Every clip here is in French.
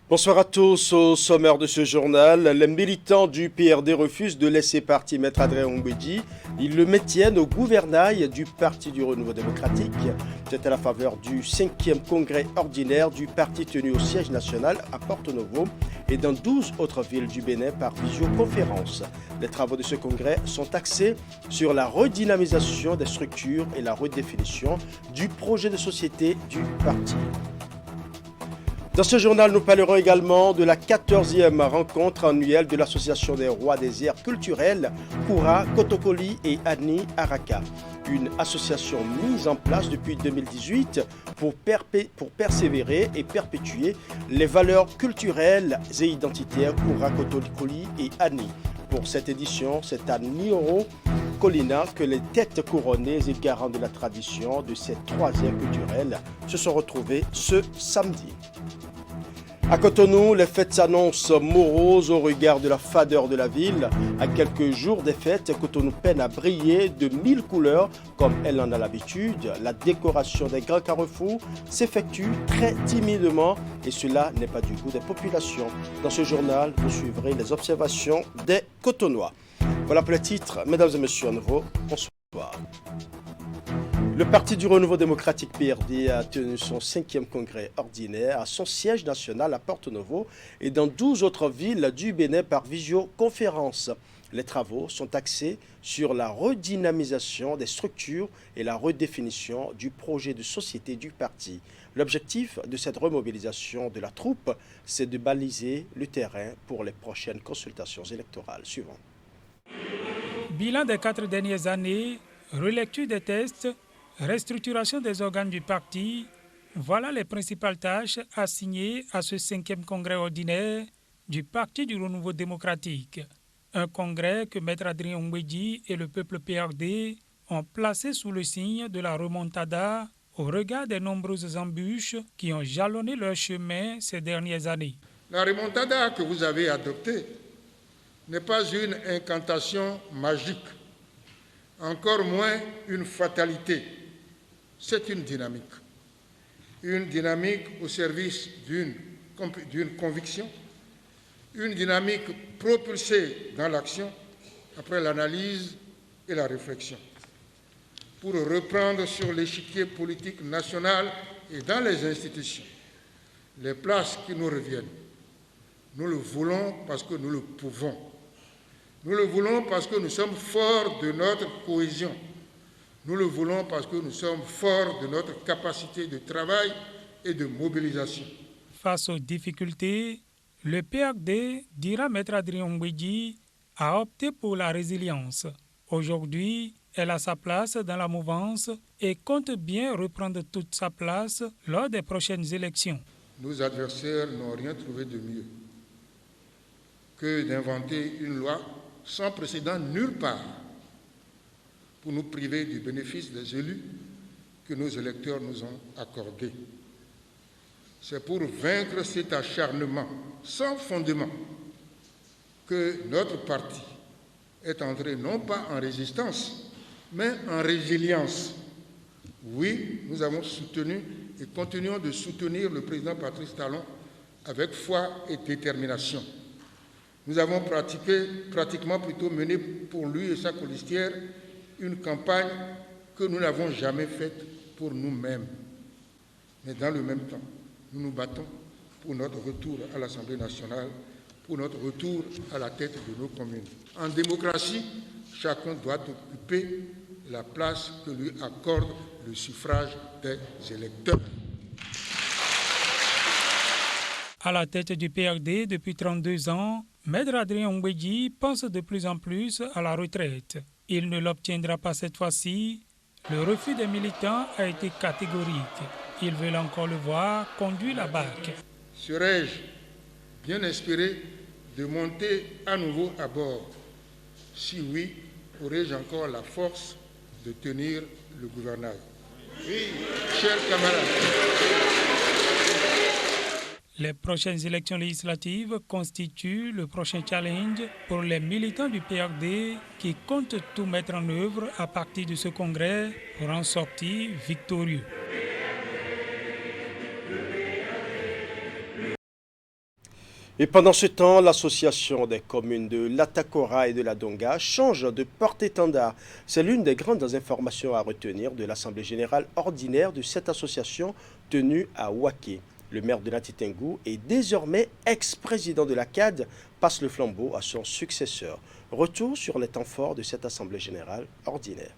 Bonsoir à tous. Au sommaire de ce journal, les militants du PRD refusent de laisser partir Maître Adrien Ngwedji. Ils le maintiennent au gouvernail du Parti du Renouveau démocratique. C'est à la faveur du 5e congrès ordinaire du parti tenu au siège national à Porto Novo et dans 12 autres villes du Bénin par visioconférence. Les travaux de ce congrès sont axés sur la redynamisation des structures et la redéfinition du projet de société du parti. Dans ce journal, nous parlerons également de la 14e rencontre annuelle de l'Association des rois des aires culturelles, Koura, Kotokoli et Ani Araka. Une association mise en place depuis 2018 pour persévérer et perpétuer les valeurs culturelles et identitaires Koura, Kotokoli et Ani. Pour cette édition, c'est à Nioro Colina que les têtes couronnées et garants de la tradition de ces trois aires culturelles se sont retrouvées ce samedi. À Cotonou, les fêtes s'annoncent moroses au regard de la fadeur de la ville. À quelques jours des fêtes, Cotonou peine à briller de 1000 couleurs comme elle en a l'habitude. La décoration des grands carrefours s'effectue très timidement et cela n'est pas du goût des populations. Dans ce journal, vous suivrez les observations des Cotonois. Voilà pour les titres. Mesdames et messieurs, à nouveau, bonsoir. Le Parti du Renouveau démocratique PRD a tenu son 5e congrès ordinaire à son siège national à Porto Novo et dans 12 autres villes du Bénin par visioconférence. Les travaux sont axés sur la redynamisation des structures et la redéfinition du projet de société du parti. L'objectif de cette remobilisation de la troupe, c'est de baliser le terrain pour les prochaines consultations électorales. Suivant. Bilan des 4 dernières années, relecture des tests, restructuration des organes du parti, voilà les principales tâches assignées à ce 5e congrès ordinaire du Parti du Renouveau démocratique. Un congrès que Maître Adrien Ngwedji et le peuple PRD ont placé sous le signe de la remontada au regard des nombreuses embûches qui ont jalonné leur chemin ces dernières années. La remontada que vous avez adoptée n'est pas une incantation magique, encore moins une fatalité. C'est une dynamique au service d'une conviction, une dynamique propulsée dans l'action après l'analyse et la réflexion. Pour reprendre sur l'échiquier politique national et dans les institutions les places qui nous reviennent. Nous le voulons parce que nous le pouvons. Nous le voulons parce que nous sommes forts de notre cohésion. Nous le voulons parce que nous sommes forts de notre capacité de travail et de mobilisation. Face aux difficultés, le PRD, dira Maître Adrien Ngwedji, a opté pour la résilience. Aujourd'hui, elle a sa place dans la mouvance et compte bien reprendre toute sa place lors des prochaines élections. Nos adversaires n'ont rien trouvé de mieux que d'inventer une loi sans précédent nulle part pour nous priver du bénéfice des élus que nos électeurs nous ont accordés. C'est pour vaincre cet acharnement sans fondement que notre parti est entré non pas en résistance, mais en résilience. Oui, nous avons soutenu et continuons de soutenir le président Patrice Talon avec foi et détermination. Nous avons pratiquement mené pour lui et sa colistière une campagne que nous n'avons jamais faite pour nous-mêmes. Mais dans le même temps, nous nous battons pour notre retour à l'Assemblée nationale, pour notre retour à la tête de nos communes. En démocratie, chacun doit occuper la place que lui accorde le suffrage des électeurs. À la tête du PRD depuis 32 ans, Maître Adrien Ngwedji pense de plus en plus à la retraite. Il ne l'obtiendra pas cette fois-ci. Le refus des militants a été catégorique. Ils veulent encore le voir conduire la barque. Serais-je bien inspiré de monter à nouveau à bord? Si oui, aurais-je encore la force de tenir le gouvernail? Oui, chers camarades. Les prochaines élections législatives constituent le prochain challenge pour les militants du PRD qui comptent tout mettre en œuvre à partir de ce congrès pour en sortir victorieux. Et pendant ce temps, l'association des communes de l'Atakora et de la Donga change de porte-étendard. C'est l'une des grandes informations à retenir de l'Assemblée générale ordinaire de cette association tenue à Waké. Le maire de Latitengu et désormais ex-président de la CAD passe le flambeau à son successeur. Retour sur les temps forts de cette Assemblée générale ordinaire.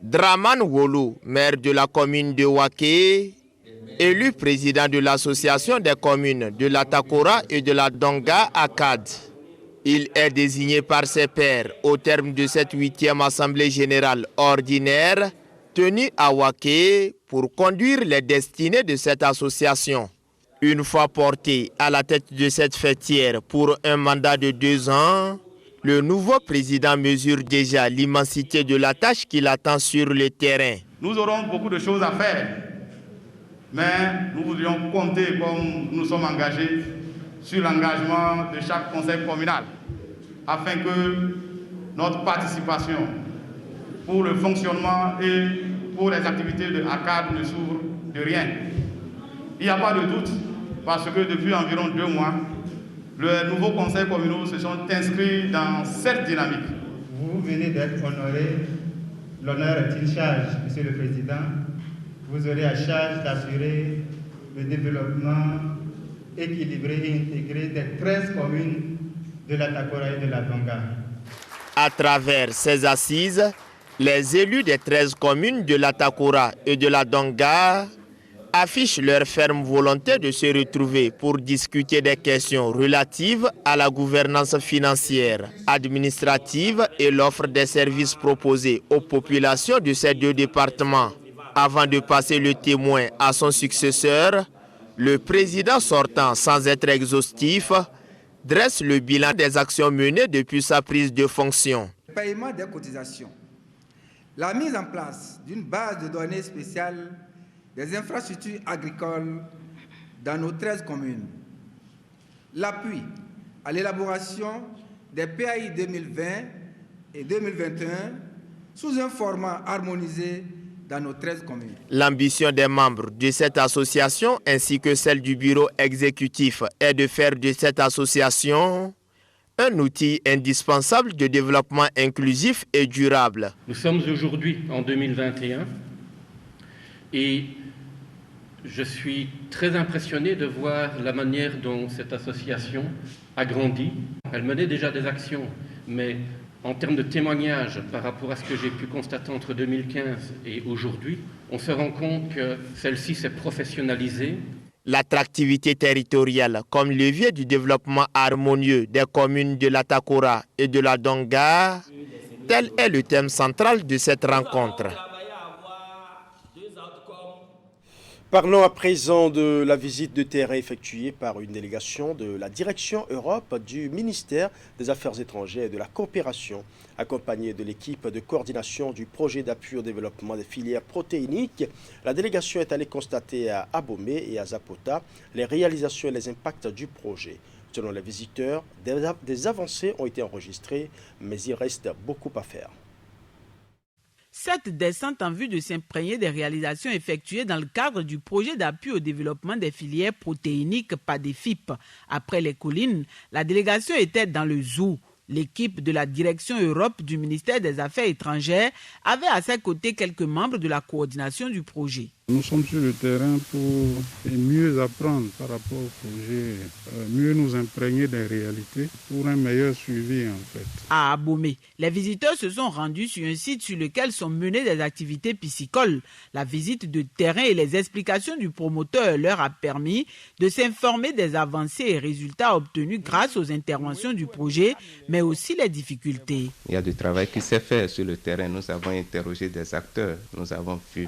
Draman Wolo, maire de la commune de Waké, élu président de l'association des communes de l'Atakora et de la Donga à CAD. Il est désigné par ses pairs au terme de cette 8e Assemblée générale ordinaire tenue à Waké pour conduire les destinées de cette association. Une fois porté à la tête de cette fêtière pour un mandat de 2 ans, le nouveau président mesure déjà l'immensité de la tâche qu'il attend sur le terrain. Nous aurons beaucoup de choses à faire, mais nous voudrions compter, comme nous sommes engagés, sur l'engagement de chaque conseil communal, afin que notre participation pour le fonctionnement et pour les activités de ACAD ne s'ouvre de rien. Il n'y a pas de doute, parce que depuis environ 2 mois, les nouveaux conseils communaux se sont inscrits dans cette dynamique. Vous venez d'être honoré. L'honneur est une charge, Monsieur le Président. Vous aurez à charge d'assurer le développement équilibré et intégré des 13 communes de l'Atakora et de la Donga. À travers ces assises, les élus des 13 communes de l'Atakora et de la Donga affichent leur ferme volonté de se retrouver pour discuter des questions relatives à la gouvernance financière, administrative et l'offre des services proposés aux populations de ces 2 départements. Avant de passer le témoin à son successeur, le président sortant, sans être exhaustif, dresse le bilan des actions menées depuis sa prise de fonction. Le paiement des cotisations, la mise en place d'une base de données spéciale des infrastructures agricoles dans nos 13 communes, l'appui à l'élaboration des PAI 2020 et 2021 sous un format harmonisé dans nos 13 communes. L'ambition des membres de cette association ainsi que celle du bureau exécutif est de faire de cette association un outil indispensable de développement inclusif et durable. Nous sommes aujourd'hui en 2021 et je suis très impressionné de voir la manière dont cette association a grandi. Elle menait déjà des actions, mais en termes de témoignages par rapport à ce que j'ai pu constater entre 2015 et aujourd'hui, on se rend compte que celle-ci s'est professionnalisée. L'attractivité territoriale comme levier du développement harmonieux des communes de l'Atakora et de la Donga, tel est le thème central de cette rencontre. Parlons à présent de la visite de terrain effectuée par une délégation de la Direction Europe du ministère des Affaires étrangères et de la coopération, accompagnée de l'équipe de coordination du projet d'appui au développement des filières protéiniques. La délégation est allée constater à Abomey et à Zapota les réalisations et les impacts du projet. Selon les visiteurs, des avancées ont été enregistrées, mais il reste beaucoup à faire. Cette descente en vue de s'imprégner des réalisations effectuées dans le cadre du projet d'appui au développement des filières protéiniques PADEFIP. Après les collines, la délégation était dans le zoo. L'équipe de la Direction Europe du ministère des Affaires étrangères avait à ses côtés quelques membres de la coordination du projet. Nous sommes sur le terrain pour mieux apprendre par rapport au projet, mieux nous imprégner des réalités pour un meilleur suivi en fait. À Abomey, les visiteurs se sont rendus sur un site sur lequel sont menées des activités piscicoles. La visite de terrain et les explications du promoteur leur a permis de s'informer des avancées et résultats obtenus grâce aux interventions du projet, mais aussi les difficultés. Il y a du travail qui s'est fait sur le terrain. Nous avons interrogé des acteurs, nous avons vu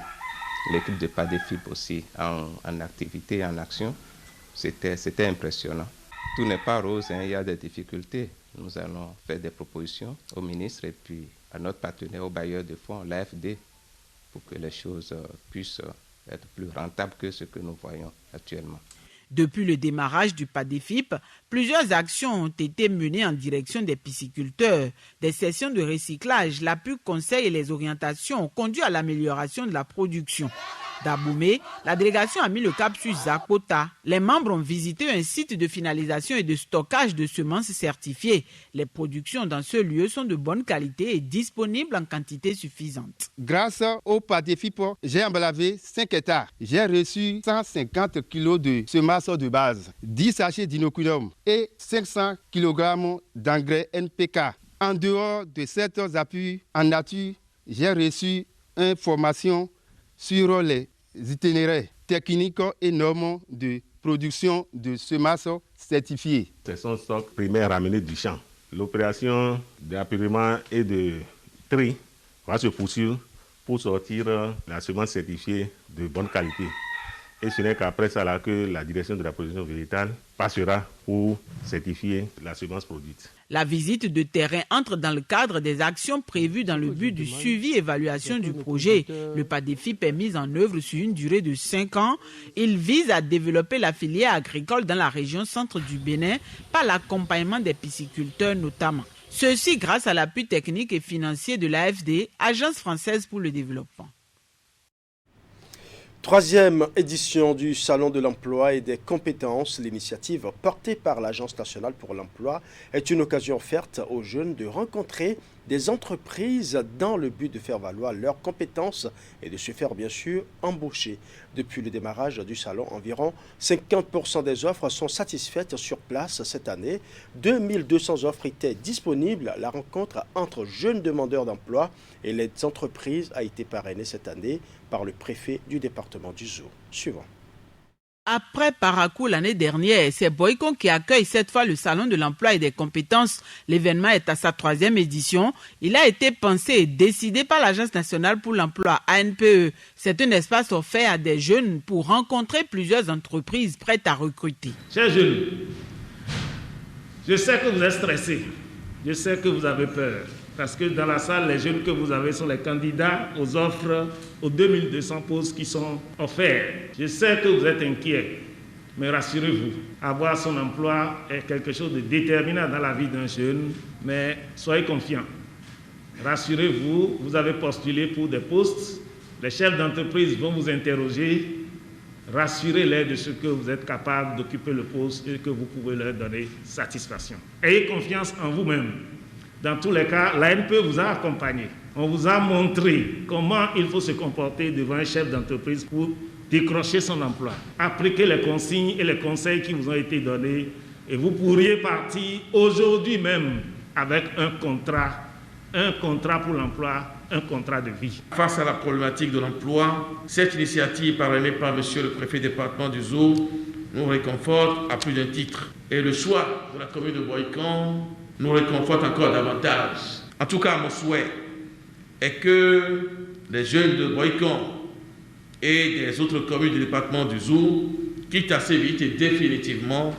l'équipe de PADEFIP aussi en activité, en action. C'était impressionnant. Tout n'est pas rose, hein, il y a des difficultés. Nous allons faire des propositions au ministre et puis à notre partenaire, au bailleur de fonds, l'AFD, pour que les choses puissent être plus rentables que ce que nous voyons actuellement. Depuis le démarrage du PADEFIP, plusieurs actions ont été menées en direction des pisciculteurs. Des sessions de recyclage, l'appui conseil et les orientations ont conduit à l'amélioration de la production. D'Aboumé, la délégation a mis le cap sur Zakota. Les membres ont visité un site de finalisation et de stockage de semences certifiées. Les productions dans ce lieu sont de bonne qualité et disponibles en quantité suffisante. Grâce au PADEFIP, j'ai emblavé 5 hectares. J'ai reçu 150 kg de semences de base, 10 sachets d'inoculum et 500 kg d'engrais NPK. En dehors de cet appui en nature, j'ai reçu une formation sur les itinéraires techniques et normes de production de semences certifiées. C'est son stock primaire ramené du champ. L'opération d'appurement et de tri va se poursuivre pour sortir la semence certifiée de bonne qualité. Et ce n'est qu'après ça là que la direction de la production végétale passera pour certifier la semence produite. La visite de terrain entre dans le cadre des actions prévues dans le but du suivi et évaluation du projet. Le PADEFIP est mis en œuvre sur une durée de 5 ans. Il vise à développer la filière agricole dans la région centre du Bénin par l'accompagnement des pisciculteurs notamment. Ceci grâce à l'appui technique et financier de l'AFD, Agence française pour le développement. Troisième édition du Salon de l'emploi et des compétences. L'initiative portée par l'Agence nationale pour l'emploi est une occasion offerte aux jeunes de rencontrer des entreprises dans le but de faire valoir leurs compétences et de se faire bien sûr embaucher. Depuis le démarrage du salon, environ 50% des offres sont satisfaites sur place cette année. 2200 offres étaient disponibles. La rencontre entre jeunes demandeurs d'emploi et les entreprises a été parrainée cette année par le préfet du département du Zou. Suivant. Après Parakou l'année dernière, c'est Boycon qui accueille cette fois le Salon de l'emploi et des compétences. L'événement est à sa 3e édition. Il a été pensé et décidé par l'Agence nationale pour l'emploi, ANPE. C'est un espace offert à des jeunes pour rencontrer plusieurs entreprises prêtes à recruter. Chers jeunes, je sais que vous êtes stressés. Je sais que vous avez peur. Parce que dans la salle, les jeunes que vous avez sont les candidats aux offres, aux 2200 postes qui sont offerts. Je sais que vous êtes inquiets, mais rassurez-vous, avoir son emploi est quelque chose de déterminant dans la vie d'un jeune, mais soyez confiants. Rassurez-vous, vous avez postulé pour des postes, les chefs d'entreprise vont vous interroger, rassurez-les de ce que vous êtes capable d'occuper le poste et que vous pouvez leur donner satisfaction. Ayez confiance en vous-même. Dans tous les cas, l'ANPE vous a accompagné. On vous a montré comment il faut se comporter devant un chef d'entreprise pour décrocher son emploi. Appliquez les consignes et les conseils qui vous ont été donnés et vous pourriez partir aujourd'hui même avec un contrat pour l'emploi, un contrat de vie. Face à la problématique de l'emploi, cette initiative parrainée par monsieur le préfet du département du Zou nous réconforte à plus d'un titre. Et le choix de la commune de Boycon nous réconforte encore davantage. En tout cas, mon souhait est que les jeunes de Boycon et des autres communes du département du Zou quittent assez vite et définitivement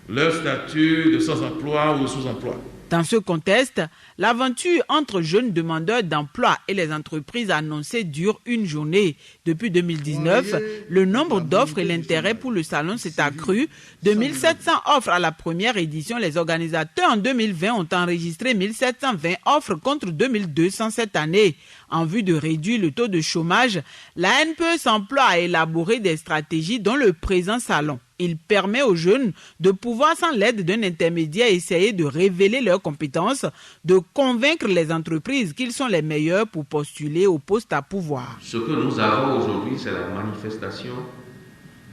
leur statut de sans-emploi ou de sous-emploi. Dans ce contexte, l'aventure entre jeunes demandeurs d'emploi et les entreprises annoncées dure une journée. Depuis 2019, le nombre d'offres et l'intérêt pour le salon s'est accru. De 1700 offres à la première édition, les organisateurs en 2020 ont enregistré 1720 offres contre 2200 cette année. En vue de réduire le taux de chômage, l'ANPE s'emploie à élaborer des stratégies dont le présent salon. Il permet aux jeunes de pouvoir, sans l'aide d'un intermédiaire, essayer de révéler leurs compétences, de convaincre les entreprises qu'ils sont les meilleurs pour postuler au poste à pouvoir. Ce que nous avons aujourd'hui, c'est la manifestation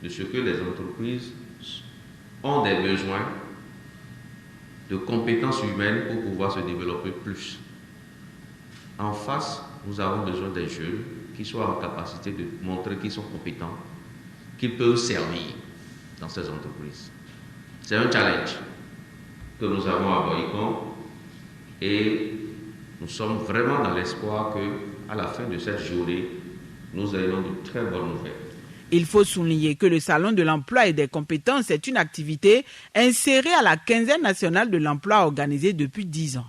de ce que les entreprises ont des besoins de compétences humaines pour pouvoir se développer plus. En face, nous avons besoin des jeunes qui soient en capacité de montrer qu'ils sont compétents, qu'ils peuvent servir dans ces entreprises. C'est un challenge que nous avons à Boycon et nous sommes vraiment dans l'espoir qu'à la fin de cette journée, nous ayons de très bonnes nouvelles. Il faut souligner que le Salon de l'emploi et des compétences est une activité insérée à la quinzaine nationale de l'emploi organisée depuis 10 ans.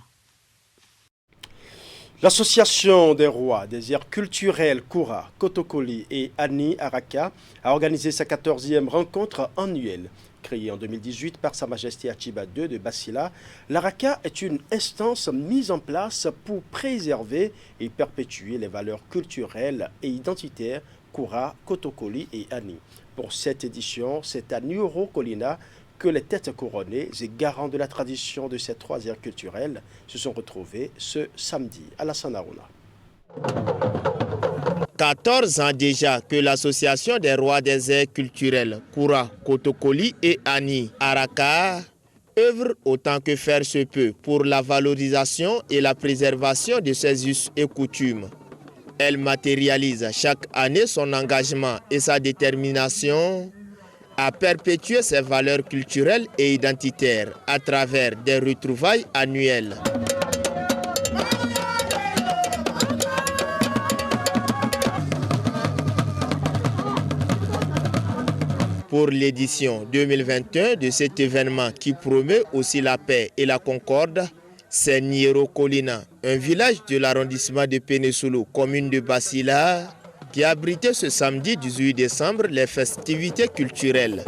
L'association des rois des aires culturelles Koura, Kotokoli et Ani Araka a organisé sa 14e rencontre annuelle. Créée en 2018 par Sa Majesté Achiba II de Basila, l'Araka est une instance mise en place pour préserver et perpétuer les valeurs culturelles et identitaires Koura, Kotokoli et Ani. Pour cette édition, c'est à Nyoro Kolina que les têtes couronnées et garants de la tradition de ces 3 aires culturelles se sont retrouvés ce samedi à la Sanarouna. 14 ans déjà que l'association des rois des aires culturelles Koura, Kotokoli et Ani Araka œuvre autant que faire se peut pour la valorisation et la préservation de ses us et coutumes. Elle matérialise chaque année son engagement et sa détermination à perpétuer ses valeurs culturelles et identitaires à travers des retrouvailles annuelles. Pour l'édition 2021 de cet événement qui promeut aussi la paix et la concorde, c'est Nyoro Kolina, un village de l'arrondissement de Penesolo, commune de Basila, qui a abrité ce samedi 18 décembre les festivités culturelles.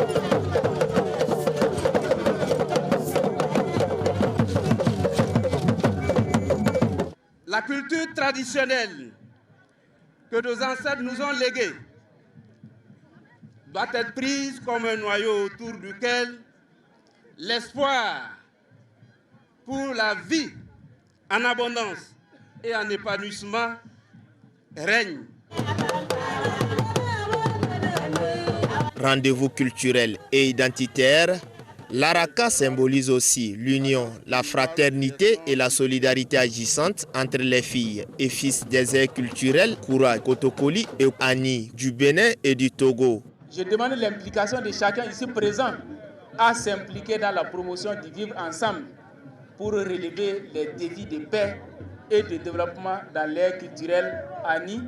La culture traditionnelle que nos ancêtres nous ont léguée doit être prise comme un noyau autour duquel l'espoir pour la vie en abondance et en épanouissement règne. Rendez-vous culturel et identitaire, l'Araka symbolise aussi l'union, la fraternité et la solidarité agissante entre les filles et fils des aires culturelles Koura, Kotokoli et Ani du Bénin et du Togo. Je demande l'implication de chacun ici présent à s'impliquer dans la promotion du vivre ensemble pour relever les défis de paix et de développement dans l'aire culturelle Ani,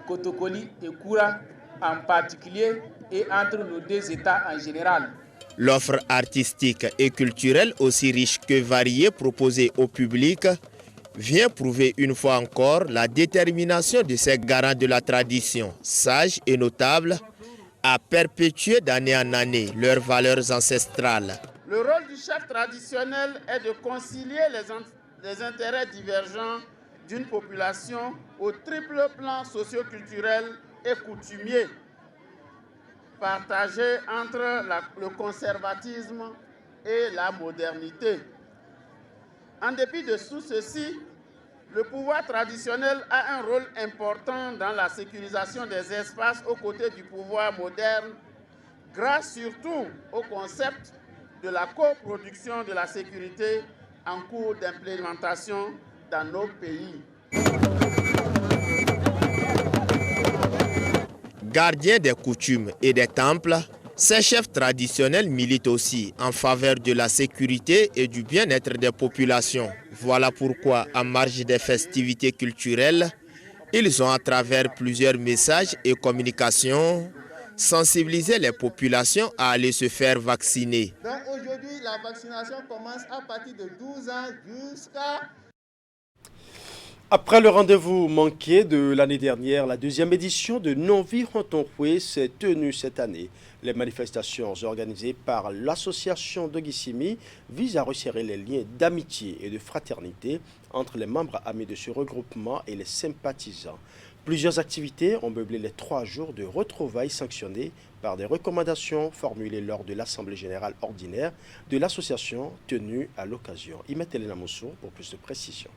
Kotokoli et Koura en particulier et entre nos 2 États en général. L'offre artistique et culturelle aussi riche que variée proposée au public vient prouver une fois encore la détermination de ces garants de la tradition, sages et notables, à perpétuer d'année en année leurs valeurs ancestrales. Le rôle du chef traditionnel est de concilier les intérêts divergents d'une population au triple plan socio-culturel et coutumier, partagé entre le conservatisme et la modernité. En dépit de tout ceci, le pouvoir traditionnel a un rôle important dans la sécurisation des espaces aux côtés du pouvoir moderne, grâce surtout au concept de la coproduction de la sécurité en cours d'implémentation dans nos pays. Gardiens des coutumes et des temples, ces chefs traditionnels militent aussi en faveur de la sécurité et du bien-être des populations. Voilà pourquoi, en marge des festivités culturelles, ils ont, à travers plusieurs messages et communications, sensibilisé les populations à aller se faire vacciner. Donc aujourd'hui, la vaccination commence à partir de 12 ans jusqu'à... Après le rendez-vous manqué de l'année dernière, la 2e édition de Non-Vie Rontonhoué s'est tenue cette année. Les manifestations organisées par l'association Dogissimi visent à resserrer les liens d'amitié et de fraternité entre les membres amis de ce regroupement et les sympathisants. Plusieurs activités ont meublé les 3 jours de retrouvailles sanctionnées par des recommandations formulées lors de l'Assemblée générale ordinaire de l'association tenue à l'occasion. Imet Elena Moussou pour plus de précisions.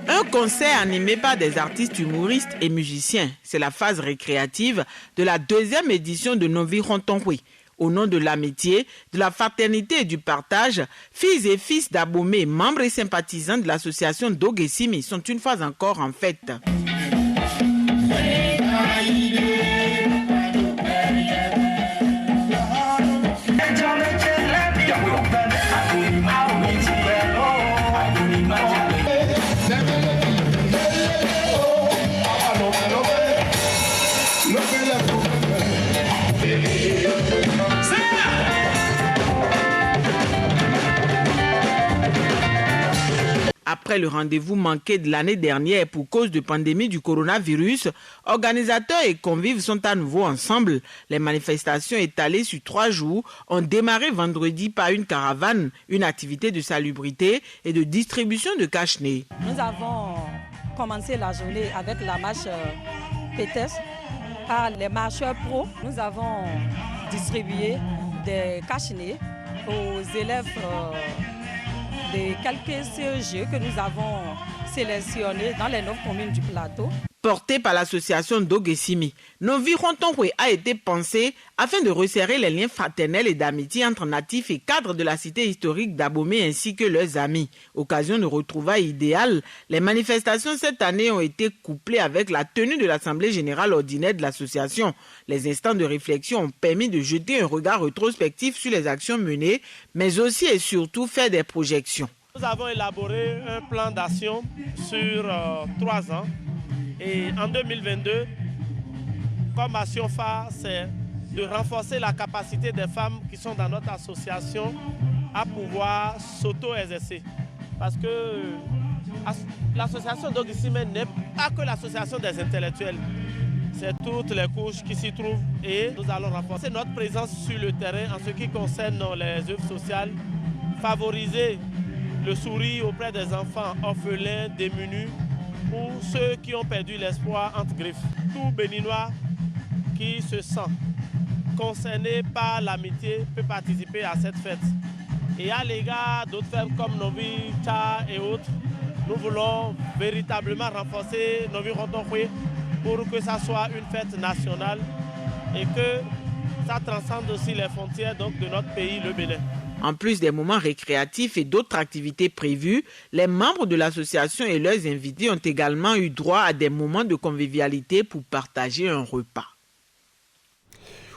Un concert animé par des artistes humoristes et musiciens. C'est la phase récréative de la 2e édition de Non-Vie Rontonhoué. Au nom de l'amitié, de la fraternité et du partage, filles et fils d'Abomey, membres et sympathisants de l'association Dogissimi sont une fois encore en fête. Après le rendez-vous manqué de l'année dernière pour cause de pandémie du coronavirus, organisateurs et convives sont à nouveau ensemble. Les manifestations étalées sur 3 jours ont démarré vendredi par une caravane, une activité de salubrité et de distribution de cache-nez. Nous avons commencé la journée avec la marche pétestre par les marcheurs pro. Nous avons distribué des cache-nez aux élèves de quelques CEG que nous avons sélectionnés dans les 9 communes du plateau. Porté par l'association Dogesimi, Novi Rontonwe a été pensé afin de resserrer les liens fraternels et d'amitié entre natifs et cadres de la cité historique d'Abomey ainsi que leurs amis. Occasion de retrouvailles idéales, les manifestations cette année ont été couplées avec la tenue de l'Assemblée générale ordinaire de l'association. Les instants de réflexion ont permis de jeter un regard rétrospectif sur les actions menées, mais aussi et surtout faire des projections. Nous avons élaboré un plan d'action sur 3 ans. Et en 2022, comme action phare, c'est de renforcer la capacité des femmes qui sont dans notre association à pouvoir s'auto-exercer. Parce que l'association Dogesimi n'est pas que l'association des intellectuels. C'est toutes les couches qui s'y trouvent et nous allons renforcer notre présence sur le terrain en ce qui concerne les œuvres sociales, favoriser le sourire auprès des enfants orphelins, démunis, pour ceux qui ont perdu l'espoir entre griffes. Tout Béninois qui se sent concerné par l'amitié peut participer à cette fête. Et à l'égard d'autres fêtes comme Novi, Tcha et autres, nous voulons véritablement renforcer Novi Rontonwe pour que ça soit une fête nationale et que ça transcende aussi les frontières donc, de notre pays, le Bénin. En plus des moments récréatifs et d'autres activités prévues, les membres de l'association et leurs invités ont également eu droit à des moments de convivialité pour partager un repas.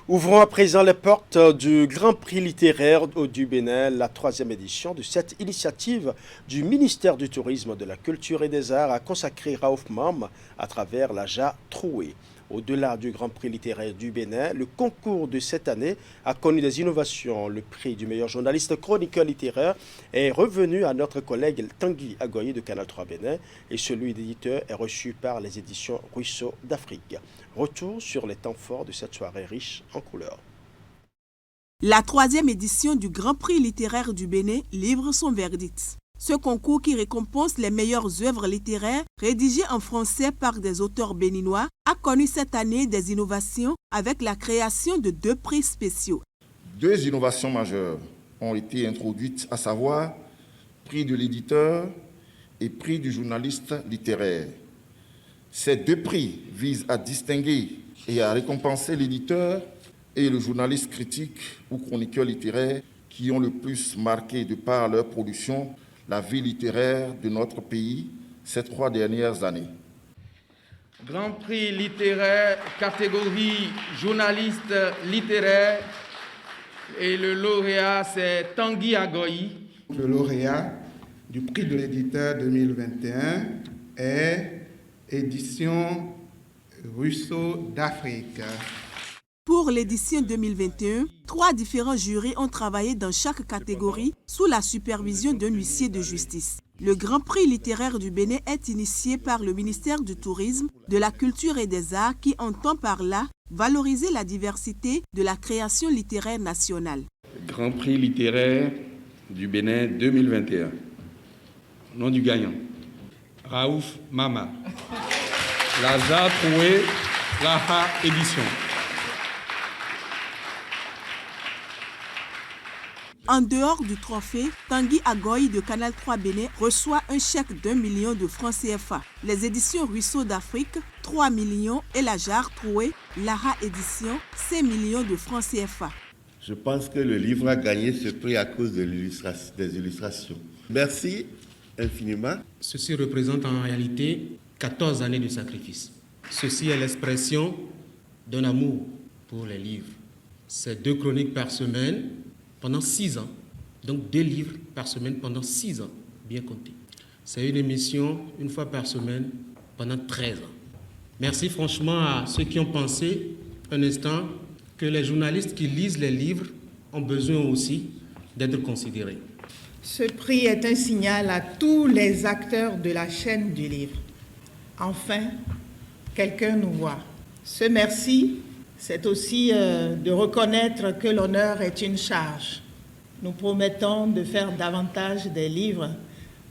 Ouvrons à présent les portes du Grand Prix littéraire du Bénin, la 3e édition de cette initiative du ministère du Tourisme, de la Culture et des Arts a consacré Raouf Mam à travers la JA Troué. Au-delà du Grand Prix littéraire du Bénin, le concours de cette année a connu des innovations. Le prix du meilleur journaliste chroniqueur littéraire est revenu à notre collègue Tanguy Agoye de Canal 3 Bénin et celui d'éditeur est reçu par les éditions Ruisseau d'Afrique. Retour sur les temps forts de cette soirée riche en couleurs. La 3e édition du Grand Prix littéraire du Bénin livre son verdict. Ce concours qui récompense les meilleures œuvres littéraires rédigées en français par des auteurs béninois a connu cette année des innovations avec la création de 2 prix spéciaux. 2 innovations majeures ont été introduites, à savoir prix de l'éditeur et prix du journaliste littéraire. Ces 2 prix visent à distinguer et à récompenser l'éditeur et le journaliste critique ou chroniqueur littéraire qui ont le plus marqué de par leur production la vie littéraire de notre pays ces 3 dernières années. Grand Prix littéraire, catégorie journaliste littéraire, et le lauréat c'est Tanguy Agoye. Le lauréat du prix de l'éditeur 2021 est édition Ruisseau d'Afrique. Pour l'édition 2021, 3 différents jurys ont travaillé dans chaque catégorie sous la supervision d'un huissier de justice. Le Grand Prix littéraire du Bénin est initié par le ministère du Tourisme, de la Culture et des Arts qui entend par là valoriser la diversité de la création littéraire nationale. Grand Prix littéraire du Bénin 2021. Nom du gagnant, Raouf Mama. La JA Troué, Laha édition. En dehors du trophée, Tanguy Agoye de Canal 3 Bénin reçoit un chèque d'1 million de francs CFA. Les éditions Ruisseau d'Afrique, 3 millions et la JA Troué, Lara édition, 5 millions de francs CFA. Je pense que le livre a gagné ce prix à cause des illustrations. Merci infiniment. Ceci représente en réalité 14 années de sacrifice. Ceci est l'expression d'un amour pour les livres. C'est 2 chroniques par semaine pendant 6 ans. Donc 2 livres par semaine pendant 6 ans, bien compté. C'est une émission 1 fois par semaine pendant 13 ans. Merci franchement à ceux qui ont pensé un instant que les journalistes qui lisent les livres ont besoin aussi d'être considérés. Ce prix est un signal à tous les acteurs de la chaîne du livre. Enfin, quelqu'un nous voit. Ce merci, c'est aussi de reconnaître que l'honneur est une charge. Nous promettons de faire davantage des livres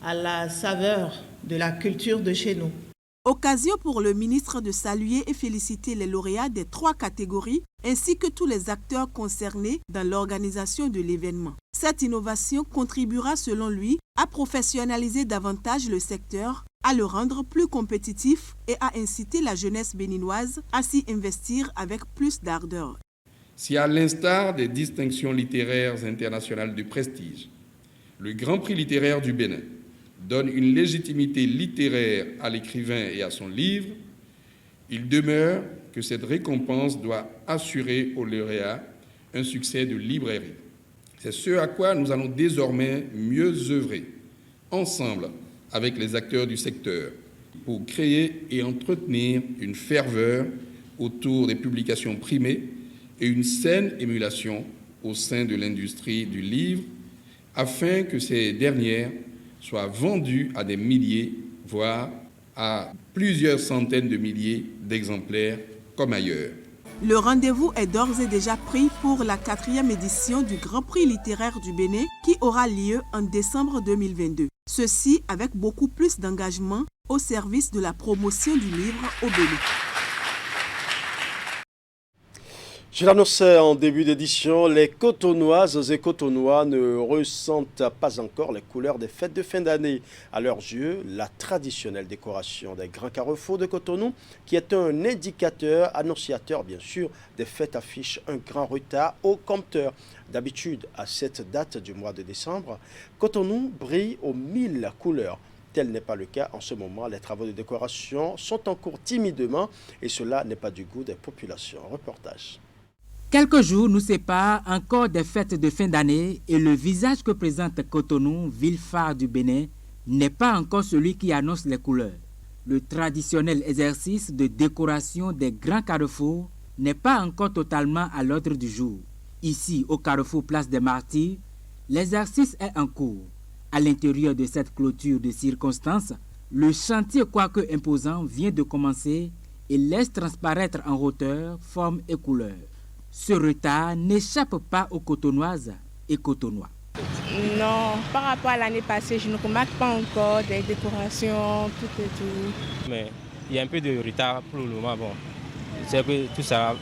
à la saveur de la culture de chez nous. Occasion pour le ministre de saluer et féliciter les lauréats des 3 catégories ainsi que tous les acteurs concernés dans l'organisation de l'événement. Cette innovation contribuera selon lui à professionnaliser davantage le secteur, à le rendre plus compétitif et à inciter la jeunesse béninoise à s'y investir avec plus d'ardeur. Si à l'instar des distinctions littéraires internationales de prestige, le Grand Prix littéraire du Bénin donne une légitimité littéraire à l'écrivain et à son livre, il demeure que cette récompense doit assurer aux lauréats un succès de librairie. C'est ce à quoi nous allons désormais mieux œuvrer, ensemble avec les acteurs du secteur, pour créer et entretenir une ferveur autour des publications primées et une saine émulation au sein de l'industrie du livre, afin que ces dernières soient vendues à des milliers, voire à plusieurs centaines de milliers d'exemplaires comme ailleurs. Le rendez-vous est d'ores et déjà pris pour la 4e édition du Grand Prix littéraire du Bénin qui aura lieu en décembre 2022. Ceci avec beaucoup plus d'engagement au service de la promotion du livre au Bénin. Je l'annonçais en début d'édition, les Cotonoises et Cotonois ne ressentent pas encore les couleurs des fêtes de fin d'année. À leurs yeux, la traditionnelle décoration des grands carrefours de Cotonou, qui est un indicateur, annonciateur bien sûr, des fêtes affiche un grand retard au compteur. D'habitude, à cette date du mois de décembre, Cotonou brille aux 1000 couleurs. Tel n'est pas le cas en ce moment. Les travaux de décoration sont en cours timidement et cela n'est pas du goût des populations. Reportage. Quelques jours nous séparent encore des fêtes de fin d'année et le visage que présente Cotonou, ville phare du Bénin, n'est pas encore celui qui annonce les couleurs. Le traditionnel exercice de décoration des grands carrefours n'est pas encore totalement à l'ordre du jour. Ici, au carrefour Place des Martyrs, l'exercice est en cours. À l'intérieur de cette clôture de circonstances, le chantier, quoique imposant, vient de commencer et laisse transparaître en hauteur, forme et couleur. Ce retard n'échappe pas aux Cotonoises et Cotonois. Non, par rapport à l'année passée, je ne remarque pas encore des décorations, tout et tout. Mais il y a un peu de retard pour le moment. Bon, c'est que tout ça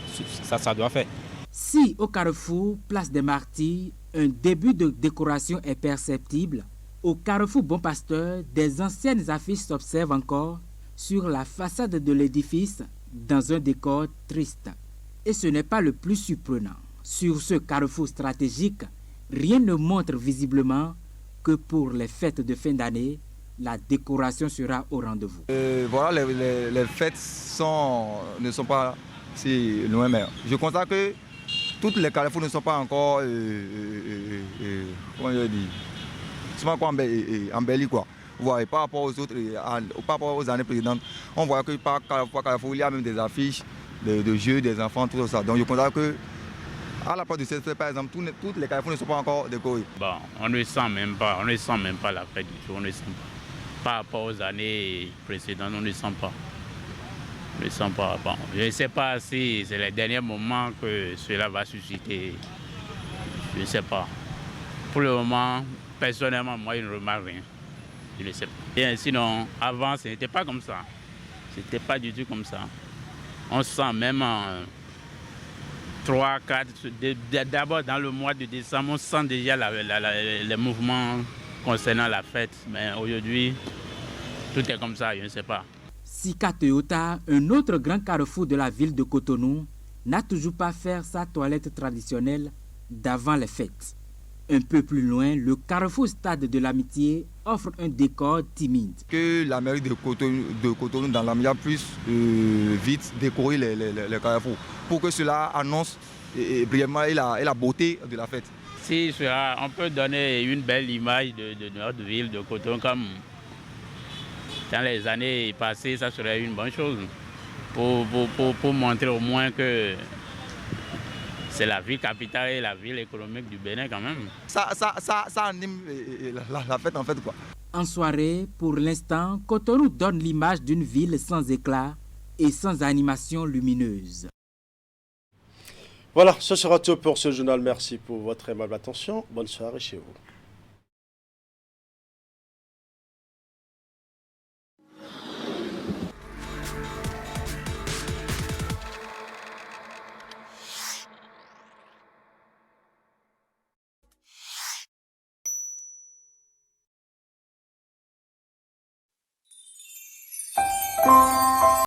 doit faire. Si au carrefour Place des Martyrs, un début de décoration est perceptible, au carrefour Bon Pasteur, des anciennes affiches s'observent encore sur la façade de l'édifice dans un décor triste. Et ce n'est pas le plus surprenant. Sur ce carrefour stratégique, rien ne montre visiblement que pour les fêtes de fin d'année, la décoration sera au rendez-vous. Voilà, les fêtes ne sont pas si loin, mais je constate que tous les carrefours ne sont pas encore embellis, quoi. Vous voyez, par rapport aux autres, par rapport aux années précédentes, on voit que par carrefour, il y a même des affiches de jeux des enfants, tout ça. Donc je constate que à la part de cette fête, par exemple, tous les carrefours ne sont pas encore décorés. Bon, on ne sent même pas la fête du jour, on ne sent pas. Par rapport aux années précédentes, on ne sent pas. On ne sent pas. Bon, je ne sais pas si c'est les derniers moments que cela va susciter. Je ne sais pas. Pour le moment, personnellement, moi, je ne remarque rien. Je ne sais pas. Et sinon, avant, ce n'était pas comme ça. Ce n'était pas du tout comme ça. On sent même 3, 4, d'abord dans le mois de décembre, on sent déjà les mouvements concernant la fête. Mais aujourd'hui, tout est comme ça, je ne sais pas. Sika Toyota, un autre grand carrefour de la ville de Cotonou, n'a toujours pas fait sa toilette traditionnelle d'avant les fêtes. Un peu plus loin, le carrefour Stade de l'Amitié offre un décor timide. Que la mairie de Cotonou dans la manière plus vite décorer les carrefours pour que cela annonce brièvement la beauté de la fête. Si on peut donner une belle image de notre ville de Cotonou comme dans les années passées, ça serait une bonne chose pour montrer au moins que c'est la ville capitale et la ville économique du Bénin quand même. Ça anime la fête en fait quoi. En soirée, pour l'instant, Cotonou donne l'image d'une ville sans éclat et sans animation lumineuse. Voilà, ce sera tout pour ce journal. Merci pour votre aimable attention. Bonne soirée chez vous.